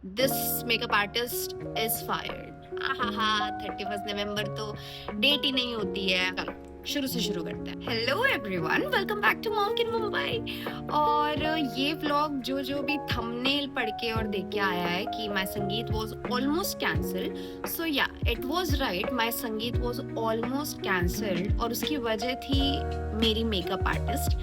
This makeup artist is fired. आहा, 31 नवंबर तो date ही नहीं होती है। चलो शुरू से शुरू करते हैं। Hello everyone, welcome back to monk in Mumbai. और ये व्लॉग जो जो भी थंबनेल पढ़ के और देख के आया है कि माय संगीत वाज ऑलमोस्ट कैंसल्ड, सो या इट वाज राइट, माय संगीत वाज ऑलमोस्ट कैंसल्ड। और उसकी वजह थी मेरी मेकअप आर्टिस्ट।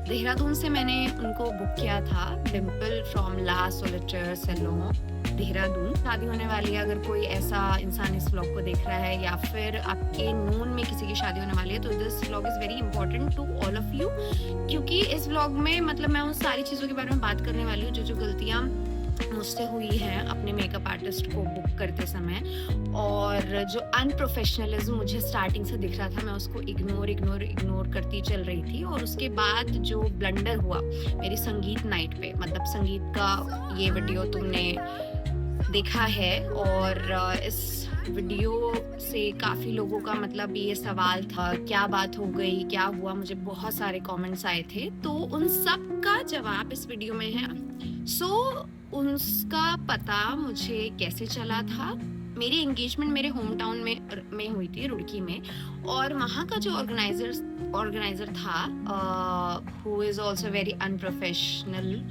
देहरादून से मैंने उनको बुक किया था, Dimple from La Solitaire salon Dehradun. शादी होने वाली है, अगर कोई ऐसा इंसान इस व्लॉग को देख रहा है या फिर आपके नून में किसी की शादी होने वाली है, तो this vlog is very important to all of you, क्योंकि इस व्लॉग में मतलब मैं उन सारी चीज़ों के बारे में बात करने वाली हूँ जो जो गलतियाँ मुझसे हुई हैं अपने मेकअप आर्टिस्ट को बुक करते समय, और जो अनप्रोफेशनलिज्म मुझे स्टार्टिंग से दिख रहा था, मैं उसको इग्नोर करती चल रही थी। और उसके बाद जो ब्लंडर हुआ मेरी संगीत नाइट पे, मतलब संगीत का ये वीडियो तुमने देखा है, और इस वीडियो से काफ़ी लोगों का मतलब ये सवाल था क्या बात हो गई, क्या हुआ। मुझे बहुत सारे कमेंट्स आए थे, तो उन सब का जवाब इस वीडियो में है। उसका पता मुझे कैसे चला था। मेरी एंगेजमेंट मेरे होम टाउन में हुई थी, रुड़की में, और वहाँ का जो ऑर्गेनाइजर था, who is also very unprofessional,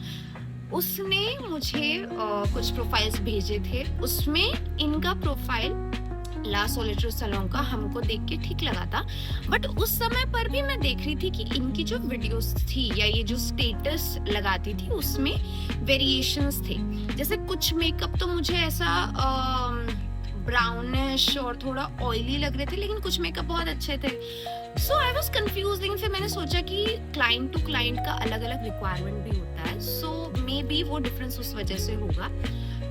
उसने मुझे कुछ प्रोफाइल्स भेजे थे। उसमें इनका प्रोफाइल ला सोलिटेयर सैलून का हमको देख के ठीक लगा था, बट उस समय पर भी मैं देख रही थी कि इनकी जो वीडियोस थी या ये जो स्टेटस लगाती थी उसमें वेरिएशंस थे। जैसे कुछ मेकअप तो मुझे ऐसा ब्राउनिश और थोड़ा ऑयली लग रहे थे, लेकिन कुछ मेकअप बहुत अच्छे थे। सो आई वॉज कंफ्यूज। लेकिन फिर मैंने सोचा कि क्लाइंट टू क्लाइंट का अलग अलग रिक्वायरमेंट भी होता है, सो मे बी वो डिफरेंस उस वजह से होगा।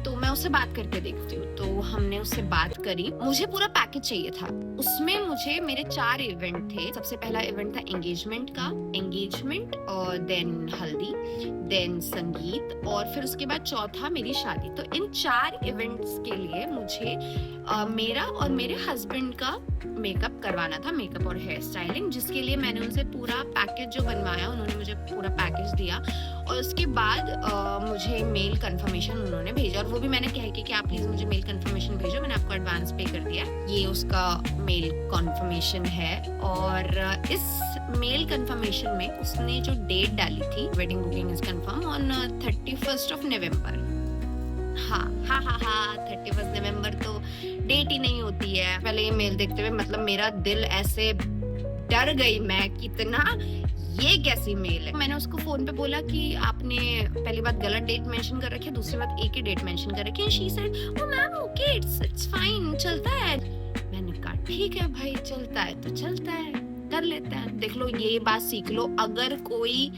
तो मैं उससे बात करके देखती हूँ। तो हमने उससे बात करी। मुझे पूरा पैकेज चाहिए था। उसमें मुझे मेरे 4 इवेंट थे। सबसे पहला इवेंट था एंगेजमेंट और देन हल्दी, देन संगीत, और फिर उसके बाद चौथा मेरी शादी। तो इन 4 इवेंट्स के लिए मुझे मेरा और मेरे हस्बैंड का मेकअप करवाना था, मेकअप और हेयर स्टाइलिंग, जिसके लिए मैंने उनसे पूरा पैकेज जो बनवाया, उन्होंने मुझे पूरा पैकेज दिया। और उसके बाद मुझे मेल कंफर्मेशन उन्होंने भेजा, और वो भी मैंने कह के कि आप प्लीज़ मुझे मेल कंफर्मेशन भेजो, मैंने आपको एडवांस पे कर दिया। ये उसका मेल कंफर्मेशन है। और इस मेल कंफर्मेशन में उसने जो डेट डाली थी, wedding booking is confirm on 31 नवंबर। हाँ 31 नवंबर तो डेट ही नहीं होती है। पहले ये मेल देखते हुए मतलब मेरा दिल ऐसे डर गई मैं, कितना ये कैसी मेल है। मैंने उसको फोन पे बोला कि आपने पहली बात गलत डेट मेंशन कर रखी है, दूसरी बात एक ही डेट मेंशन कर रखी है। She said oh ma'am okay, it's fine, चलता है। मैंने कहा ठीक है भाई, चलता है तो चलता है, कर लेते हैं। देख लो, ये बात सीख लो, अगर कोई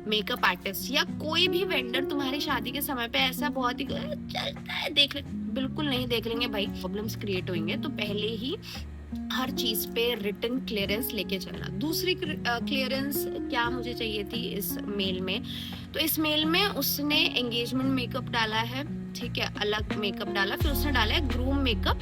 मेकअप आर्टिस्ट या कोई भी वेंडर तुम्हारी शादी के समय पे ऐसा बहुत ही चलता है देख ले, बिल्कुल नहीं देख लेंगे भाई, प्रॉब्लम्स क्रिएट होंगे। तो पहले ही हर चीज पे रिटन क्लियरेंस लेके चलना। दूसरी क्लियरेंस क्या मुझे चाहिए थी इस मेल में, तो इस मेल में उसने एंगेजमेंट मेकअप डाला है, ठीक है, अलग मेकअप डाला, फिर उसने डाला है ग्रूम मेकअप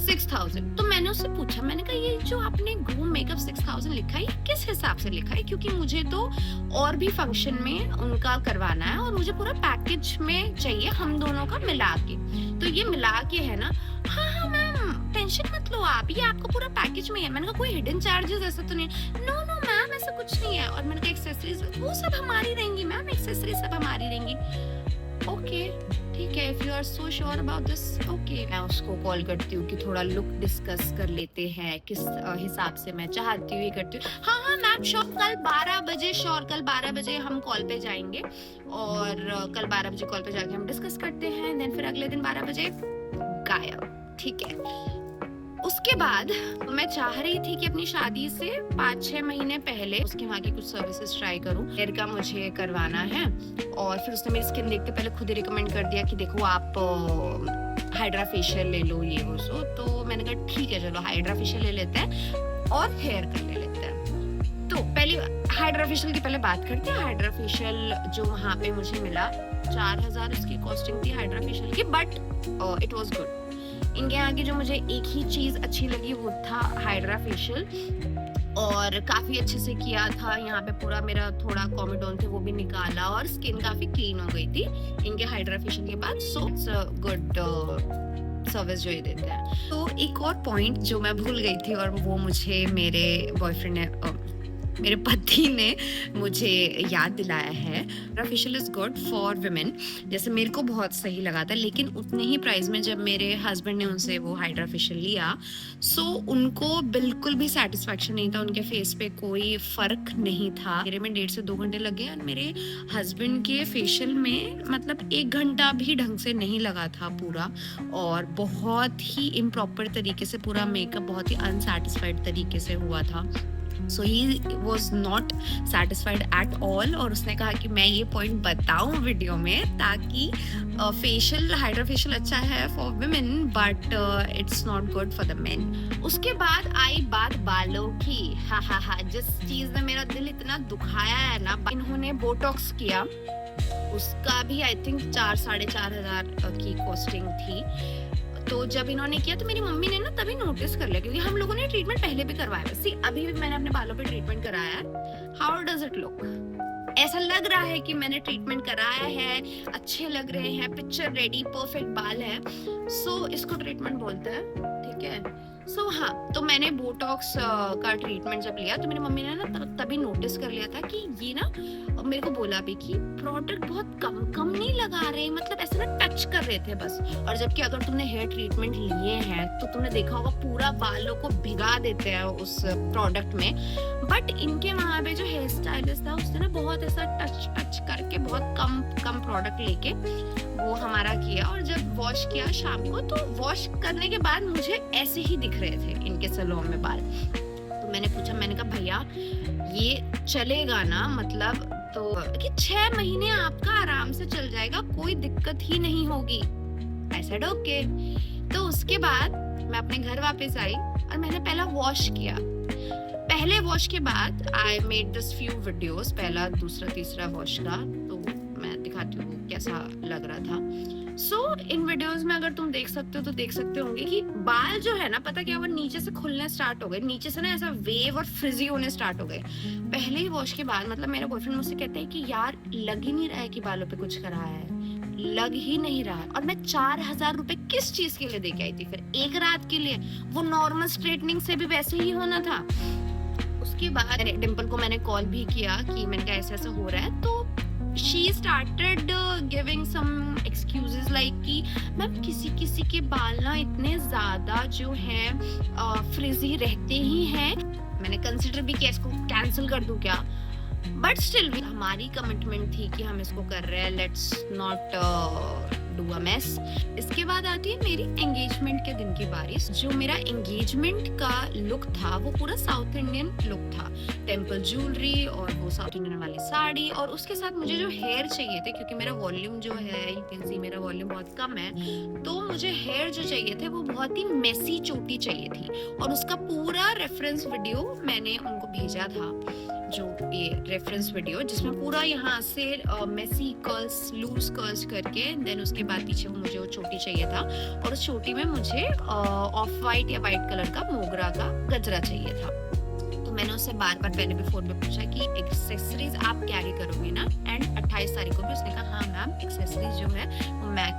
6000। तो मैंने उससे पूछा, मैंने कहा ये जो आपने ग्रूम मेकअप 6000 लिखा है, ये किस हिसाब से लिखा है, क्योंकि मुझे तो और भी फंक्शन में उनका करवाना है और मुझे पूरा पैकेज में चाहिए, हम दोनों का मिला के। तो ये मिला के है ना? हाँ मैम, टेंशन मत लो आप, ये आपको पूरा पैकेज में है। मैंने कहा कोई हिडन चार्जेस ऐसा तो नहीं? नो मैम, ऐसा कुछ नहीं है। और मैंने कहा एक्सेसरीज वो सब हमारी रहेंगी मैम, एक्सेसरीज सब हमारी रहेंगी। ओके ठीक है, if you are so sure about this, okay. मैं उसको कॉल करती हूँ कि थोड़ा लुक डिस्कस कर लेते हैं, किस हिसाब से मैं चाहती हूँ ये करती हूँ। हाँ मैम श्योर, कल 12 बजे, श्योर कल 12 बजे हम कॉल पे जाएंगे, और कल 12 बजे कॉल पे जाके हम डिस्कस करते हैं। देन फिर अगले दिन 12 बजे गायब, ठीक है। उसके बाद मैं चाह रही थी कि अपनी शादी से 5-6 महीने पहले उसके वहाँ की कुछ सर्विसेज ट्राई करूँ। हेयर का मुझे करवाना है, और फिर उसने मेरी स्किन देखते पहले खुद ही रिकमेंड कर दिया कि देखो आप हाइड्रा फेशियल ले लो, ये वो सो। तो मैंने कहा ठीक है चलो हाइड्रा फेशियल ले लेते हैं और हेयर कर ले लेते हैं। तो पहले हाइड्रा फेशियल की पहले बात करते हैं। हाइड्रा फेशियल जो वहाँ पे मुझे मिला, 4000 उसकी कॉस्टिंग थी हाइड्रा फेशियल की, बट इट वॉज गुड। इनके यहाँ की जो मुझे एक ही चीज अच्छी लगी वो था हाइड्रा फेशियल, और काफ़ी अच्छे से किया था। यहाँ पे पूरा मेरा थोड़ा कॉमेडोन थे वो भी निकाला और स्किन काफ़ी क्लीन हो गई थी इनके हाइड्रा फेशियल के बाद। So it's a good service जो ये देते हैं। तो एक और पॉइंट जो मैं भूल गई थी और वो मुझे मेरे बॉयफ्रेंड ने मेरे पति ने मुझे याद दिलाया है। Facial is good for women, जैसे मेरे को बहुत सही लगा था, लेकिन उतने ही प्राइस में जब मेरे हस्बैंड ने उनसे वो हाइड्रा फेशियल लिया, सो उनको बिल्कुल भी सेटिस्फैक्शन नहीं था, उनके फेस पे कोई फ़र्क नहीं था। मेरे में 1.5 से 2 घंटे लगे और मेरे हस्बैंड के फेशियल में मतलब 1 घंटा भी ढंग से नहीं लगा था पूरा, और बहुत ही इम्प्रॉपर तरीके से पूरा मेकअप बहुत ही अनसेटिस्फाइड तरीके से हुआ था। So he was not satisfied at all, और उसने कहा कि मैं ये पॉइंट बताऊं वीडियो में ताकि फेशियल हाइड्रा फेशियल अच्छा है for women but it's not good for the main. उसके बाद आई बात बालों की। हा जिस चीज ने मेरा दिल इतना दुखाया है ना, इन्होंने बोटॉक्स किया, उसका भी आई थिंक 4-4.5 की कॉस्टिंग थी। तो जब इन्होंने किया तो मेरी मम्मी ने ना तभी नोटिस कर लिया, क्योंकि हम लोगों ने ट्रीटमेंट पहले भी करवाया है। सी अभी भी मैंने अपने बालों पे ट्रीटमेंट कराया है। How does it look? ऐसा लग रहा है कि मैंने ट्रीटमेंट कराया है, अच्छे लग रहे हैं, पिक्चर रेडी, परफेक्ट बाल है। सो इसको ट्रीटमेंट बोलते हैं, ठीक है। सो हाँ, तो मैंने बोटॉक्स का ट्रीटमेंट जब लिया तो मेरी मम्मी ने ना तभी नोटिस कर लिया था कि ये ना, मेरे को बोला भी कि प्रोडक्ट बहुत कम नहीं लगा रहे, मतलब ऐसे ना टच कर रहे थे बस। और जबकि अगर तुमने हेयर ट्रीटमेंट लिए हैं तो तुमने देखा होगा पूरा बालों को भिगा देते हैं उस प्रोडक्ट में। बट इनके वहाँ पे जो हेयर स्टाइलिस्ट था उसने ना बहुत ऐसा टच करके बहुत कम प्रोडक्ट लेके वो हमारा किया, और जब वॉश किया शाम को तो वॉश करने के बाद मुझे ऐसे ही दिख रहे थे इनके सैलून में बाल। तो मैंने पूछा, मैंने कहा भैया ये चलेगा ना, मतलब तो कि 6 महीने आपका आराम से चल जाएगा, कोई दिक्कत ही नहीं होगी। I said okay. तो उसके बाद मैं अपने घर वापस आई और मैंने पहला वॉश किया। पहले वॉश के बाद I made this few videos, पहला दूसरा तीसरा वॉश का, तो मैं दिखाती हूँ कैसा लग रहा था। सो इन वीडियोस में अगर तुम देख सकते हो तो देख सकते होंगे कि बाल जो है ना, पता क्या, वो नीचे से खुलने स्टार्ट हो गए, नीचे से ना ऐसा वेव और फ्रिजी होने स्टार्ट हो गए पहले ही वॉश के बाद। मतलब मेरे बॉयफ्रेंड मुझसे कहते हैं कि यार लग ही नहीं रहा है कि बालों पे कुछ कराया है, लग ही नहीं रहा है। और मैं 4,000 रुपए किस चीज के लिए देके आई थी फिर, एक रात के लिए? वो नॉर्मल स्ट्रेटनिंग से भी वैसे ही होना था। उसके बाद डिम्पल को मैंने कॉल भी किया कि मैंने कहा ऐसा ऐसा हो रहा है, तो she started giving some excuses like कि मैम किसी के बाल ना इतने ज्यादा जो है फ्रिजी रहते ही हैं। मैंने कंसिडर भी किया इसको कैंसिल कर दूं क्या, बट स्टिल हमारी कमिटमेंट थी कि हम इसको कर रहे हैं, let's not do a mess. इसके बाद आती है मेरी एंगेजमेंट के दिन की बारी। जो मेरा एंगेजमेंट का लुक था वो पूरा साउथ इंडियन लुक था, टेम्पल ज्वेलरी और वो साउथ इंडियन वाली साड़ी, और उसके साथ मुझे जो हेयर चाहिए थे, क्योंकि मेरा वॉल्यूम जो है, यू कैन सी मेरा वॉल्यूम बहुत कम है, तो मुझे हेयर जो चाहिए थे वो बहुत ही मेसी चोटी चाहिए थी। और उसका पूरा रेफरेंस वीडियो मैंने उनको भेजा था, जो ये रेफरेंस वीडियो जिसमें पूरा यहाँ से मेसी कर्ल्स, लूज कर्ल्स करके, देन उसके बाद पीछे मुझे वो चोटी चाहिए था, और उस चोटी में मुझे ऑफ वाइट या वाइट कलर का मोगरा का गजरा चाहिए था। तो मैंने उससे बार पहले भी फोन पे पूछा कि एक्सेसरीज आप कैरी करोगे ना, एंड 28 तारीख को भी उसने कहा हाँ मैम एक्सेसरीज जो है वो मैं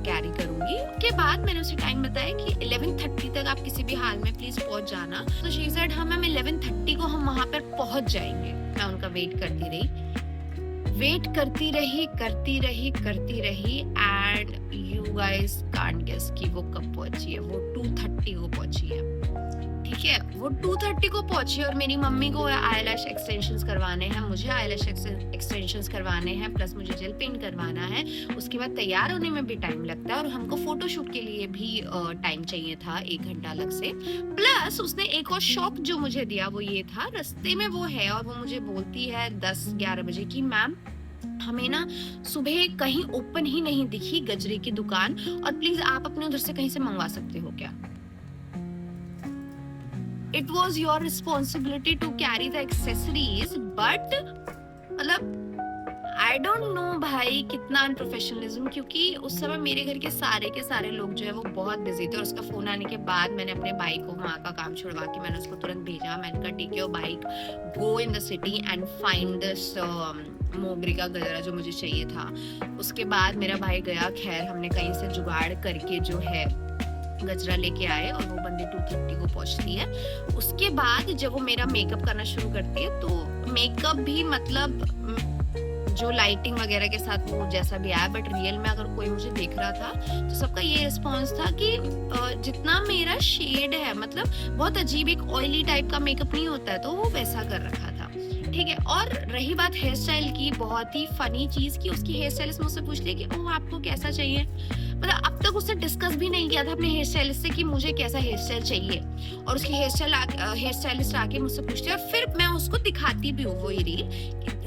कैरी करूंगी। उसके बाद मैंने उसे टाइम बताया कि 11:30 तक आप किसी भी हाल में प्लीज पहुंच जाना। तो शी सेड हाँ मैम 11:30 को हम वहां पर पहुंच जाएंगे। मैं उनका वेट करती रही and you guys can't guess कि वो कब पहुंची है। वो 2:30 को पहुंची है, ठीक है, वो 2:30 को पहुंची, और मेरी मम्मी को आईलैश एक्सटेंशंस करवाने हैं, मुझे आईलैश एक्सटेंशंस करवाने हैं, प्लस मुझे जेल पेंट करवाना है। उसके बाद तैयार होने में भी टाइम लगता है, और हमको फोटोशूट के लिए भी टाइम चाहिए था 1 घंटा अलग से। प्लस उसने एक और शॉप जो मुझे दिया वो ये था, रास्ते में वो है, और वो मुझे बोलती है 10-11 बजे की मैम हमें ना सुबह कहीं ओपन ही नहीं दिखी गजरे की दुकान, और प्लीज आप अपने उधर से कहीं से मंगवा सकते हो क्या? It was your responsibility to carry the accessories, but मतलब आई डोंट नो भाई कितना अनप्रोफेशनलिज्म, क्योंकि उस समय मेरे घर के सारे लोग जो है वो बहुत बिजी थे, और उसका फोन आने के बाद मैंने अपने भाई को वहाँ का काम छुड़वा के मैंने उसको तुरंत भेजा। मैंने कहा take your bike, go in the city and find this मोगरी का गजरा जो मुझे चाहिए था। उसके बाद मेरा भाई गया, खैर हमने कहीं से जुगाड़ करके जो है गजरा लेके आए, और वो बंदी 2:30 को पहुंचती है। उसके बाद जब वो मेरा मेकअप करना शुरू करती है, तो मेकअप भी मतलब जो लाइटिंग वगैरह के साथ वो जैसा भी आया, बट रियल में अगर कोई मुझे देख रहा था तो सबका ये रिस्पॉन्स था कि जितना मेरा शेड है, मतलब बहुत अजीब एक ऑयली टाइप का मेकअप नहीं होता है, तो वो वैसा कर रखा था। ठीक है। और रही बात हेयर स्टाइल की, बहुत ही फनी चीज की, उसकी हेयर स्टाइलिस्ट मुझसे पूछ लिया कि ओह आपको कैसा चाहिए। मतलब अब तक उसने डिस्कस भी नहीं किया था अपने हेयर स्टाइलिस्ट से कि मुझे कैसा हेयर स्टाइल चाहिए, और उसकी हेयर स्टाइलिस्ट आके मुझसे पूछती है, फिर मैं उसको दिखाती भी हूँ वो रील,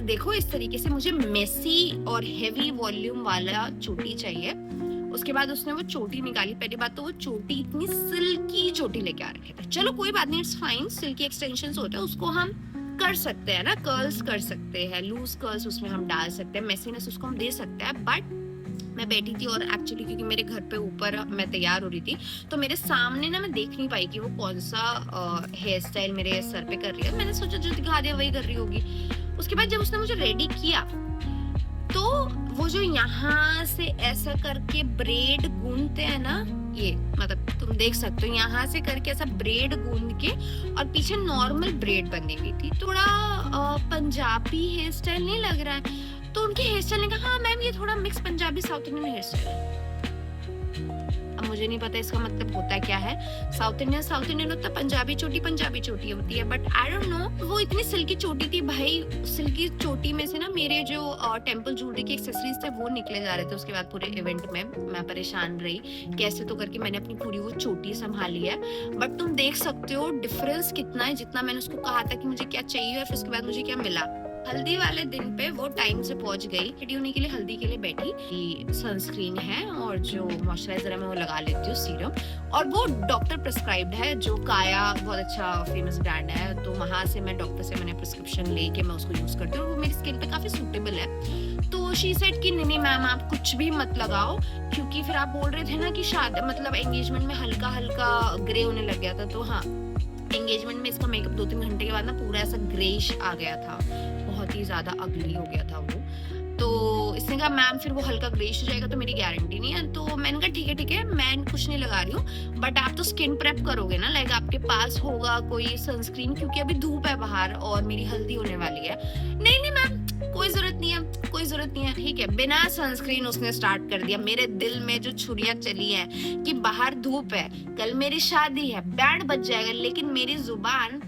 देखो इस तरीके से मुझे मेसी और हेवी वॉल्यूम वाला चोटी चाहिए। उसके बाद उसने वो चोटी निकाली। पहली बात तो वो चोटी इतनी सिल्की चोटी लेके आ रखे थे। चलो कोई बात नहीं, इट्स फाइन, सिल्की एक्सटेंशंस होते हैं, उसको हम कर सकते हैं ना, कर्ल्स कर सकते हैं, लूज कर्ल्स उसमें हम डाल सकते हैं, मेसीनेस उसको हम दे सकते हैं। बट मैं बैठी थी, और एक्चुअली क्योंकि मेरे घर पे ऊपर मैं तैयार हो रही थी, तो मेरे सामने ना मैं देख नहीं पाई कि वो कौन सा हेयर स्टाइल मेरे सर पे कर रही है। मैंने सोचा जो दिखा दिया वही कर रही होगी। उसके बाद जब उसने मुझे रेडी किया, तो वो जो यहाँ से ऐसा करके ब्रेड गूंथते हैं ना, ये मतलब तुम देख सकते हो, यहाँ से करके ऐसा ब्रेड गूंद के, और पीछे नॉर्मल ब्रेड बनी हुई थी। थोड़ा पंजाबी हेयर स्टाइल नहीं लग रहा है? तो उनके हेयर स्टाइल ने कहा हाँ मैम ये थोड़ा mix Punjabi South Indian hair style है। अब मुझे नहीं पता इसका मतलब होता क्या है। साउथ इंडियन होता है, पंजाबी चोटी होती है, बट आई डोंट नो। वो इतनी सिल्की चोटी थी भाई, सिल्की चोटी में से ना मेरे जो टेम्पल ज्वेलरी के एक्सेसरीज थे वो निकले जा रहे थे। उसके बाद पूरे इवेंट में मैं परेशान रही, कैसे तो करके मैंने अपनी पूरी वो चोटी संभाली है। बट तुम देख सकते हो डिफरेंस कितना है, जितना मैंने उसको कहा था कि मुझे क्या चाहिए और फिर उसके बाद मुझे क्या मिला। हल्दी वाले दिन पे वो टाइम से पहुंच गई, रेडी होने के लिए हल्दी के लिए बैठी। सनस्क्रीन है और जो मॉइस्चराइजर है मैं वो लगा लेती हूँ, सीरम, और वो डॉक्टर प्रिस्क्राइब्ड है, जो काया बहुत अच्छा फेमस ब्रांड है, तो वहां से मैं डॉक्टर से मैंने प्रिस्क्रिप्शन लेके मैं उसको यूज करती हूँ, वो मेरी स्किन पे काफी सूटेबल है। तो शी सेड कि नहीं मैम आप कुछ भी मत लगाओ, क्योंकि फिर आप बोल रहे थे ना कि शायद मतलब एंगेजमेंट में हल्का हल्का ग्रे होने लग गया था। तो हाँ, एंगेजमेंट में इसका मेकअप 2-3 घंटे के बाद ना पूरा ऐसा ग्रेइश आ गया था, बहुत ही ज्यादा अगली हो गया था वो। तो इसने कहा मैम फिर वो हल्का ग्रेइश हो जाएगा तो मेरी गारंटी नहीं है। तो मैंने कहा ठीक है मैं कुछ नहीं लगा रही हूँ, बट आप तो स्किन प्रेप करोगे ना, लाइक आपके पास होगा कोई सनस्क्रीन, क्योंकि अभी धूप है बाहर और मेरी हल्दी होने वाली है। नहीं मैम कोई जरूरत नहीं है। ठीक है, बिना सनस्क्रीन उसने स्टार्ट कर दिया। मेरे दिल में जो छुरियां चली हैं कि बाहर धूप है, कल मेरी शादी है, बैंड बज जाएगा, लेकिन मेरी जुबान,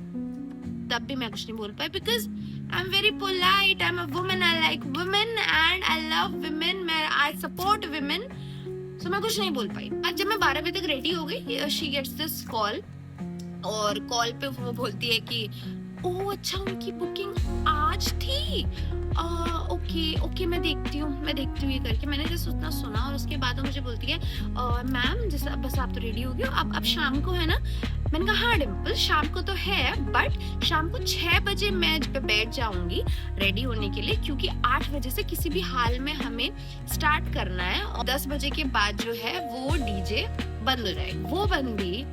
तब भी मैं कुछ नहीं बोल पाई, because I'm very polite, I'm a woman, I like women and I love women, I support women, so मैं कुछ नहीं बोल पाई। आज जब मैं 12 बजे तक रेडी हो गई, she gets this call, और कॉल पे वो बोलती है कि ओह अच्छा उनकी बुकिंग आज थी, ओके मैं देखती हूँ ये करके। मैंने जस्ट उतना सुना, और उसके बाद वो मुझे बोलती है मैम जैसे बस आप तो रेडी हो गए हो, अब शाम को है ना। मैंने कहा हाँ डिम्पल शाम को तो है, बट शाम को 6 बजे मैं पे बैठ जाऊंगी रेडी होने के लिए, क्योंकि 8 बजे से किसी भी हाल में हमें स्टार्ट करना है, और 10 बजे के बाद जो है वो डीजे बंद हो जाएगा। वो बंदी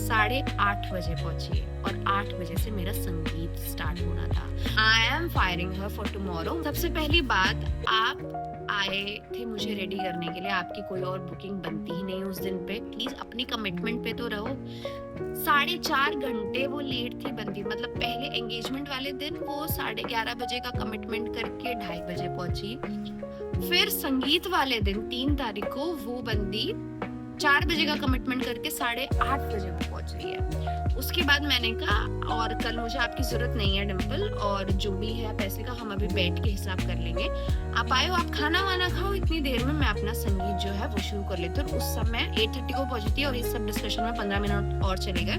8:30 बजे पहुंची है, और 8 बजे से मेरा संगीत स्टार्ट होना था। I am firing her for tomorrow. सबसे पहली बात, आप आए थे मुझे रेडी करने के लिए, आपकी कोई और बुकिंग बनती ही नहीं उस दिन पे, प्लीज अपनी कमिटमेंट पे तो रहो। 4.5 घंटे वो लेट थी बंदी, मतलब पहले एंगेजमेंट वाले दिन वो 11:30 बजे का कमिटमेंट करके 2:30 बजे पहुंची। फिर संगीत वाले दिन 3 तारीख को वो बंदी 4 बजे का कमिटमेंट करके 8:30 बजे वो पहुंच रही है। उसके बाद मैंने कहा और कल मुझे आपकी जरूरत नहीं है डिम्पल, और जो भी है पैसे का हम अभी बैठ के हिसाब कर लेंगे। आप आए हो, आप खाना वाना खाओ, इतनी देर में मैं अपना संगीत जो है वो शुरू कर लेती हूँ। उस समय 8:30 को पहुंची थी, और इस सब डिस्कशन में 15 मिनट और चले गए,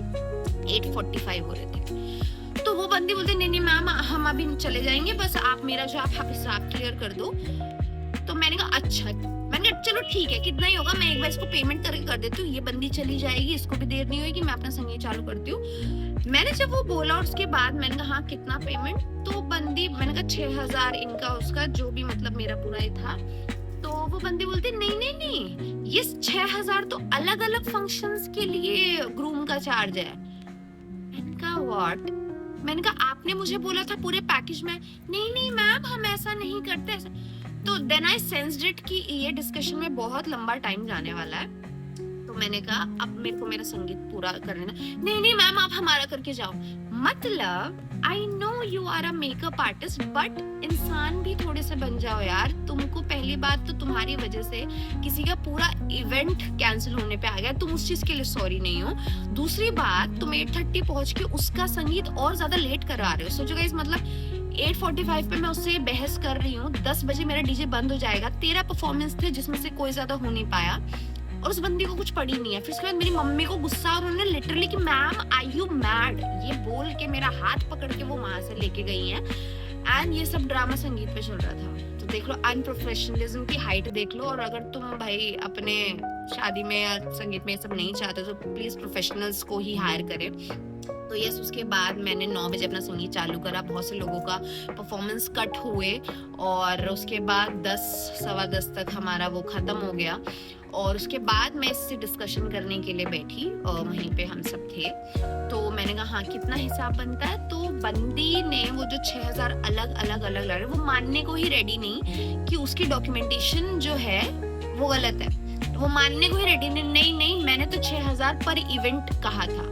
8:45 हो रहे थे। तो वो बंदी बोलती नहीं मैम हम अभी चले जाएंगे, बस आप मेरा जो आप हिसाब क्लियर कर दो। तो मैंने कहा अच्छा, मैंने कहा चलो ठीक है, कितना ही होगा, मैं एक बार इसको पेमेंट करके कर देती हूँ, ये बंदी चली जाएगी, इसको भी देर नहीं होगी, मैं अपना संगीत चालू करती हूँ। मैंने जब वो बोला और उसके बाद मैंने कहा हाँ कितना पेमेंट, तो बंदी, मैंने कहा 6,000 इनका उसका जो भी मतलब मेरा पूरा ही था, तो वो बंदी बोलती नहीं नहीं नहीं, ये 6,000 तो अलग अलग फंक्शंस के लिए ग्रूम का चार्ज है। मैंने कहा व्हाट, मैंने कहा आपने मुझे बोला था पूरे पैकेज में, नहीं नहीं मैम हम ऐसा नहीं करते ऐसा। तो देन आई सेंस्ड इट कि ये डिस्कशन में बहुत लंबा टाइम जाने वाला है, तो मैंने कहा अब मेरे को मेरा संगीत पूरा कर लेना। नहीं नहीं मैम आप हमारा करके जाओ। मतलब I know you are a makeup artist, but इंसान भी थोड़े से बन जाओ यार। तुमको पहली बात तो तुम्हारी वजह से किसी का पूरा इवेंट कैंसिल होने पे आ गया, तुम उस चीज के लिए सॉरी नहीं हो। दूसरी बात, तुम 8:30 पहुंच के उसका संगीत और ज्यादा लेट करवा रहे हो। सोचो गाइस, मतलब 8:45 पे मैं उससे बहस कर रही हूँ, 10 बजे मेरा डीजे बंद हो जाएगा। 13 परफॉर्मेंस थे जिसमें से कोई ज्यादा हो नहीं पाया और उस बंदी को कुछ पड़ी नहीं है। फिर उसके बाद मेरी मम्मी को गुस्सा, और उन्होंने लिटरली कि मैम आई यू मैड, ये बोल के मेरा हाथ पकड़ के वो वहां से लेके गई हैं। एंड ये सब ड्रामा संगीत पे चल रहा था। तो देख लो अनप्रोफेशनलिज्म की हाइट देख लो। और अगर तुम भाई अपने शादी में या संगीत में ये सब नहीं चाहते तो प्लीज प्रोफेशनल्स को ही हायर करें। तो यस, उसके बाद मैंने 9 बजे अपना संगीत चालू करा। बहुत से लोगों का परफॉर्मेंस कट हुए और उसके बाद 10 सवा 10 तक हमारा वो खत्म हो गया। और उसके बाद मैं इससे डिस्कशन करने के लिए बैठी और वहीं पे हम सब थे। तो मैंने कहा हाँ कितना हिसाब बनता है। तो बंदी ने वो जो 6,000 अलग अलग अलग लड़, वो मानने को ही रेडी नहीं कि उसकी डॉक्यूमेंटेशन जो है वो गलत है। वो मानने को ही रेडी नहीं नहीं मैंने तो 6,000 पर इवेंट कहा था।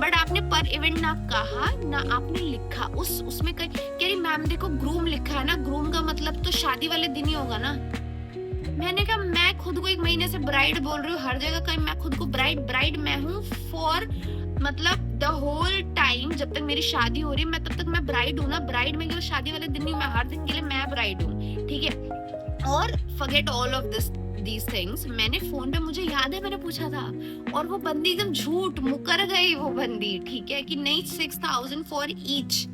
बट आपने पर इवेंट ना कहा ना आपने लिखा। उसमें कह रही मैम देखो ग्रूम लिखा है ना, ग्रूम का मतलब तो शादी वाले दिन ही होगा ना। मैंने कहा मैं खुद को 1 महीने से ब्राइड बोल रही हूँ, हर जगह कहीं मैं खुद को ब्राइड मैं हूँ फॉर मतलब द होल टाइम। जब तक मेरी शादी हो रही है मैं तब तक मैं ब्राइड हूँ ना। ब्राइड में केवल शादी वाले दिन नहीं, मैं हर दिन के लिए मैं ब्राइड हूँ, ठीक है। और forget all of these things, मैंने फोन पे, मुझे याद है मैंने पूछा था और वो बंदी एकदम झूठ मुकर गई वो बंदी, ठीक है, कि नहीं 6,000 फॉर ईच।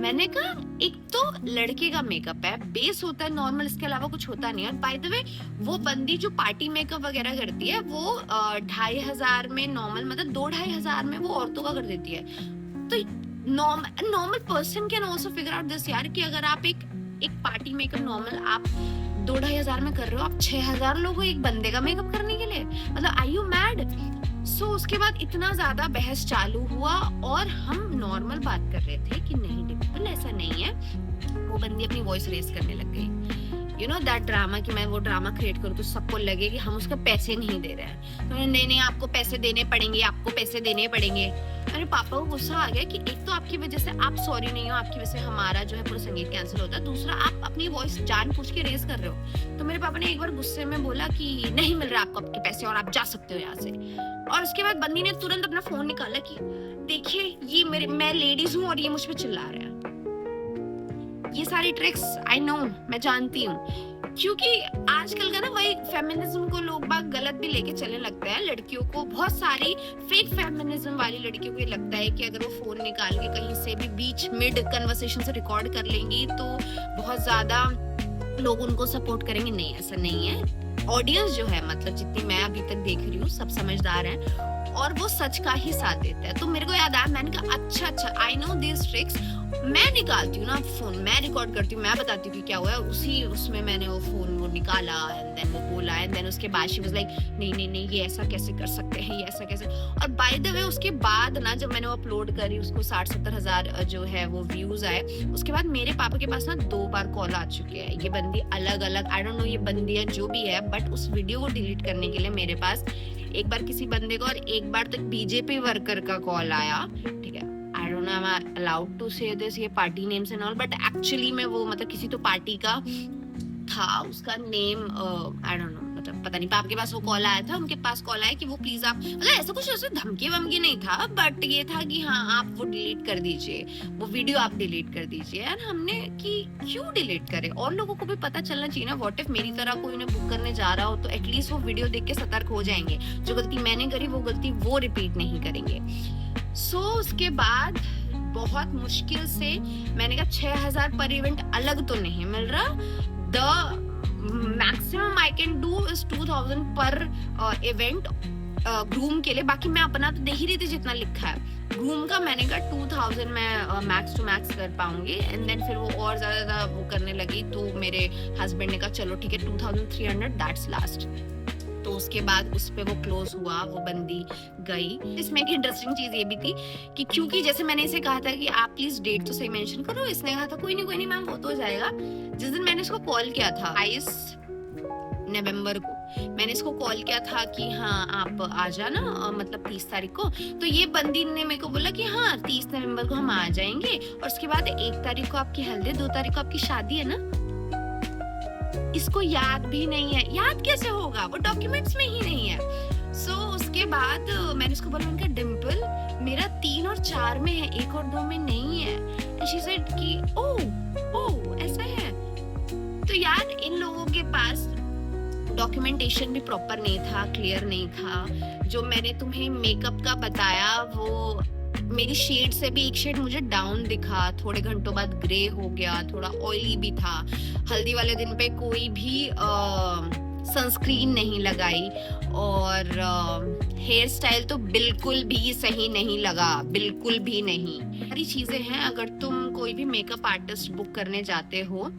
मैंने कहा एक तो लड़के का मेकअप है, बेस होता है नॉर्मल, इसके अलावा कुछ होता नहीं है। और बाय द वे वो बंदी जो पार्टी मेकअप वगैरह करती है वो 2,500 में नॉर्मल, मतलब 2,500 में वो औरतों का कर देती है। तो normal person can also figure out this यार, कि अगर आप एक पार्टी मेकअप नॉर्मल आप 2,500 में कर रहे हो, आप 6,000 लोगों एक बंदे का मेकअप करने के लिए, मतलब आई यू मैड। सो उसके बाद इतना ज्यादा बहस चालू हुआ और हम नॉर्मल बात कर रहे थे कि नहीं डिम्पल ऐसा नहीं है। वो बंदी अपनी वॉइस रेज करने लग गई, यू नो दैट ड्रामा, कि मैं वो ड्रामा क्रिएट करूँ तो सबको लगे कि हम उसका पैसे नहीं दे रहे हैं। तो नहीं आपको पैसे देने पड़ेंगे, आपको पैसे देने पड़ेंगे। मेरे पापा को गुस्सा आ गया कि एक तो आपकी वजह से आप सॉरी नहीं हो, आपकी वजह से हमारा जो है पूरा संगीत कैंसिल होता है, दूसरा आप अपनी वॉइस जानबूझ के रेज कर रहे हो। तो मेरे पापा ने एक बार गुस्से में बोला कि नहीं मिल रहा आपको आपके पैसे और आप जा सकते हो यहाँ से। और उसके बाद बंदी ने तुरंत अपना फोन निकाला कि देखिए ये मैं लेडीज हूँ और ये मुझ पर चिल्ला रहे हैं। ये सारी ट्रिक्स आई नो, मैं जानती हूँ, क्योंकि आजकल का ना वही फेमिनिज्म को लोग बाग गलत भी लेके चलने लगते हैं। लड़कियों को, बहुत सारी फेक फेमिनिज्म वाली लड़कियों को ये लगता है कि अगर वो फोन निकाल के कहीं से भी बीच मिड कन्वर्सेशन से रिकॉर्ड कर लेंगी तो बहुत ज्यादा लोग उनको सपोर्ट करेंगे। नहीं, ऐसा नहीं है। ऑडियंस जो है, मतलब जितनी मैं अभी तक देख रही हूँ, सब समझदार हैं और वो सच का ही साथ देता है। तो मेरे को याद आया, मैंने कहा अच्छा आई नो दिस ट्रिक्स। मैं निकालती हूँ ना फोन, मैं रिकॉर्ड करती हूँ, मैं बताती हूँ कि क्या हुआ है। उसमें मैंने वो फोन वो निकाला एंड देन वो बोला एंड देन उसके बाद शी वाज लाइक नहीं ये ऐसा कैसे कर सकते हैं, ये ऐसा कैसे। और बाय द वे उसके बाद ना जब मैंने वो अपलोड करी, उसको 60-70 हजार जो है वो व्यूज आए। उसके बाद मेरे पापा के पास ना 2 बार कॉल आ चुके हैं। ये बंदी अलग अलग, आई डोंट नो ये बंदी है जो भी है, बट उस वीडियो को डिलीट करने के लिए मेरे पास एक बार किसी बंदे का और एक बार तक बीजेपी वर्कर का कॉल आया, ठीक है। I don't know am I allowed to say this, ये party names and all, but actually में वो मतलब किसी तो पार्टी का था, उसका नेम आई डोंट नो, मतलब पता नहीं। आपके पास वो कॉल आया था, उनके पास कॉल आया कि वो प्लीज आप, मतलब ऐसा कुछ ऐसे धमकी वमकी नहीं था, बट ये था कि हाँ आप वो डिलीट कर दीजिए, वो वीडियो आप डिलीट कर दीजिए। यार हमने कि क्यों डिलीट करे, और लोगों को भी पता चलना चाहिए ना। व्हाट इफ मेरी तरह कोई उन्हें बुक करने जा रहा हो तो एटलीस्ट वो वीडियो देख के सतर्क हो जाएंगे। जो गलती मैंने करी वो गलती वो रिपीट नहीं करेंगे। सो उसके बाद बहुत मुश्किल से मैंने कहा 6,000 पर इवेंट अलग तो नहीं मिल रहा, the maximum I can do is 2,000 पर इवेंट ग्रूम के लिए। बाकी मैं अपना तो दे ही रही थी जितना लिखा है। ग्रूम का मैंने कहा 2000 मैं मैक्स टू मैक्स कर पाऊंगी, एंड देन फिर वो और ज्यादा वो करने लगी, तो मेरे हस्बैंड ने कहा चलो ठीक है 2300 दैट्स लास्ट। तो उसके बाद उस पे वो क्लोज हुआ, वो बंदी गई। इसमें एक इंटरेस्टिंग चीज ये भी थी कि क्योंकि जैसे मैंने इसे कहा था कि आप प्लीज डेट तो सही मेंशन करो, इसने कहा था कोई नहीं मैम वो तो हो जाएगा। जिस दिन मैंने इसको कॉल किया था 22 नवंबर को, मैंने इसको कॉल किया था कि हाँ आप आ जाना, मतलब 30 तारीख को। तो ये बंदी ने मेरे को बोला कि हाँ 30 नवंबर को हम आ जाएंगे, और उसके बाद 1 तारीख को आपकी हल्दी, 2 तारीख को आपकी शादी है ना। इसको याद भी नहीं है। याद कैसे होगा, वो डॉक्यूमेंट्स में ही नहीं है। उसके बाद मैंने उसको बोला, उनका डिम्पल मेरा 3 और 4 में है, 1 और 2 में नहीं है। एंड शी सेड कि ओ ऐसा है। तो यार इन लोगों के पास डॉक्यूमेंटेशन भी प्रॉपर नहीं था, क्लियर नहीं था। जो मैंने तुम्हें मेकअप का बताया वो मेरी शेड से भी एक शेड मुझे डाउन दिखा, थोड़े घंटों बाद ग्रे हो गया, थोड़ा ऑयली भी था। हल्दी वाले दिन पे कोई भी सनस्क्रीन नहीं लगाई, और हेयर स्टाइल तो बिल्कुल भी सही नहीं लगा, बिल्कुल भी नहीं। सारी चीजें हैं। अगर तुम कोई भी मेकअप आर्टिस्ट बुक करने जाते हो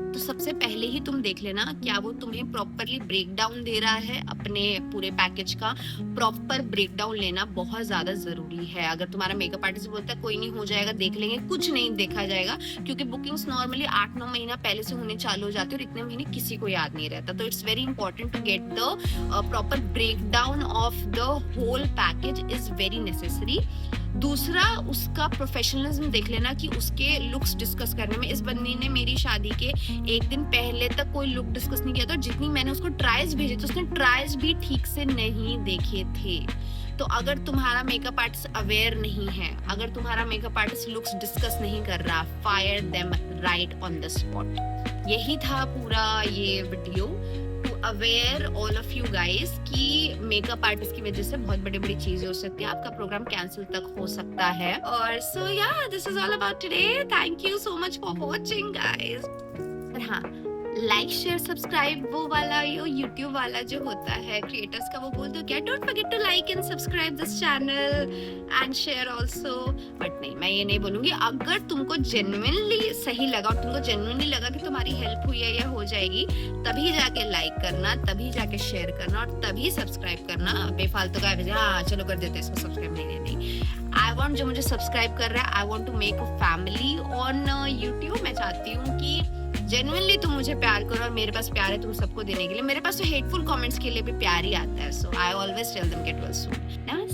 तो सबसे पहले ही तुम देख लेना क्या वो तुम्हें प्रॉपरली ब्रेक डाउन दे रहा है। अपने पूरे पैकेज का प्रॉपर ब्रेक डाउन लेना बहुत ज्यादा जरूरी है। अगर तुम्हारा मेकअप आर्टिस्ट बोलता है कोई नहीं हो जाएगा, देख लेंगे, कुछ नहीं देखा जाएगा, क्योंकि बुकिंग्स नॉर्मली 8-9 महीना पहले से होने चालू हो जाती है, और इतने महीने किसी को याद नहीं रहता। तो it's very important to get the proper break down of the whole package is very necessary. दूसरा, उसका प्रोफेशनलिज्म देख लेना कि उसके लुक्स डिस्कस करने में। इस बंदी ने मेरी शादी के 1 दिन पहले तक कोई लुक डिस्कस नहीं किया था। जितनी मैंने उसको ट्रायल्स भेजे थे, उसने ट्रायल्स भी ठीक से नहीं देखे थे। तो अगर तुम्हारा मेकअप आर्टिस्ट अवेयर नहीं है, अगर तुम्हारा मेकअप आर्टिस्ट लुक्स डिस्कस नहीं कर रहा, fire them right on the spot. यही था पूरा ये video, aware all of you guys कि मेकअप आर्टिस्ट की वजह से बहुत बड़ी बड़ी चीजें हो सकती है, आपका प्रोग्राम कैंसिल तक हो सकता है। और सो या this is all about today. Thank you so much for watching guys. और हाँ, लाइक शेयर सब्सक्राइब वो वाला यो यूट्यूब वाला जो होता है क्रिएटर्स का, वो बोल दो क्या, don't forget to like and subscribe this channel and share also. But नहीं, मैं ये नहीं बोलूंगी। अगर तुमको जेन्युइनली सही लगा और तुमको जेन्युइनली लगा कि तुम्हारी हेल्प हुई है या हो जाएगी, तभी जाके लाइक करना, तभी जाके शेयर करना, और तभी सब्सक्राइब करना। बेफालतू का हाँ चलो कर देते इसको सब्सक्राइब, नहीं। आई वॉन्ट, जो मुझे सब्सक्राइब कर रहा है, I want to make a family on YouTube. मैं चाहती हूँ कि जेन्युइनली तुम मुझे प्यार करो, और मेरे पास प्यार है तुम सबको देने के लिए। मेरे पास तो हेटफुल कमेंट्स के लिए भी प्यार ही आता है। So I always tell them get well soon.